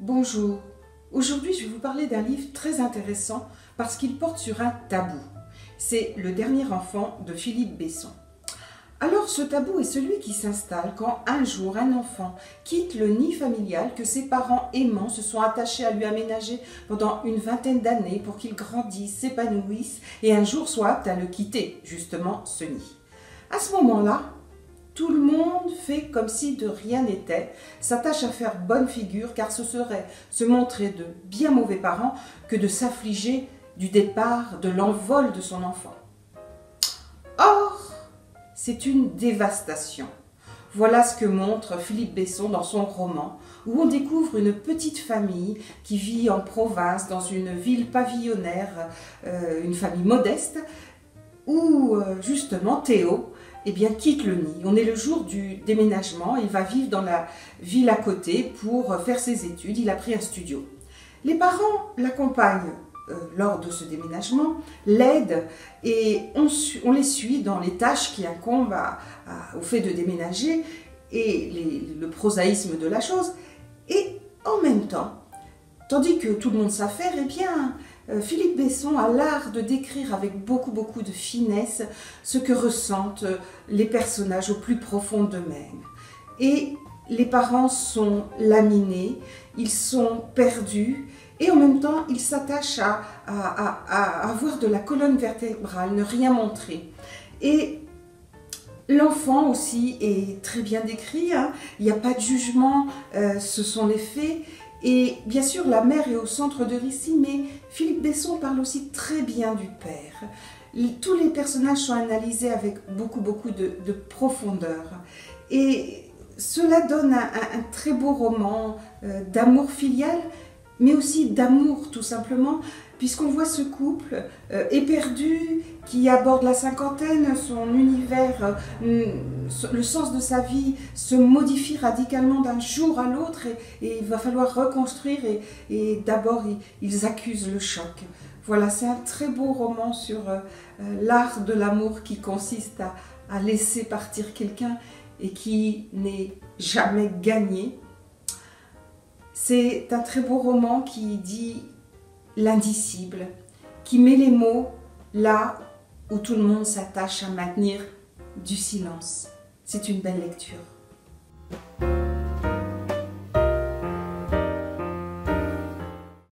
Bonjour, aujourd'hui je vais vous parler d'un livre très intéressant parce qu'il porte sur un tabou. C'est Le dernier enfant de Philippe Besson. Alors ce tabou est celui qui s'installe quand un jour un enfant quitte le nid familial que ses parents aimants se sont attachés à lui aménager pendant une vingtaine d'années pour qu'il grandisse, s'épanouisse et un jour soit apte à le quitter, justement ce nid. À ce moment-là, tout le monde fait comme si de rien n'était, s'attache à faire bonne figure car ce serait se montrer de bien mauvais parents que de s'affliger du départ, de l'envol de son enfant. Or, c'est une dévastation. Voilà ce que montre Philippe Besson dans son roman, où on découvre une petite famille qui vit en province, dans une ville pavillonnaire, une famille modeste, où justement Théo quitte le nid. On est le jour du déménagement, il va vivre dans la ville à côté pour faire ses études, il a pris un studio. Les parents l'accompagnent lors de ce déménagement, l'aident et on les suit dans les tâches qui incombent au fait de déménager et le prosaïsme de la chose. Et en même temps, tandis que tout le monde s'affaire, Philippe Besson a l'art de décrire avec beaucoup de finesse ce que ressentent les personnages au plus profond d'eux-mêmes. Et les parents sont laminés, ils sont perdus et en même temps ils s'attachent à avoir de la colonne vertébrale, ne rien montrer. Et l'enfant aussi est très bien décrit, hein. Il n'y a pas de jugement, ce sont les faits. Et bien sûr, la mère est au centre de récit, mais Philippe Besson parle aussi très bien du père. Tous les personnages sont analysés avec beaucoup de profondeur. Et cela donne un très beau roman d'amour filial, mais aussi d'amour tout simplement, puisqu'on voit ce couple éperdu qui aborde la cinquantaine, son univers, le sens de sa vie se modifie radicalement d'un jour à l'autre et il va falloir reconstruire et d'abord ils accusent le choc. Voilà, c'est un très beau roman sur l'art de l'amour qui consiste à laisser partir quelqu'un et qui n'est jamais gagné. C'est un très beau roman qui dit l'indicible, qui met les mots là où tout le monde s'attache à maintenir du silence. C'est une belle lecture.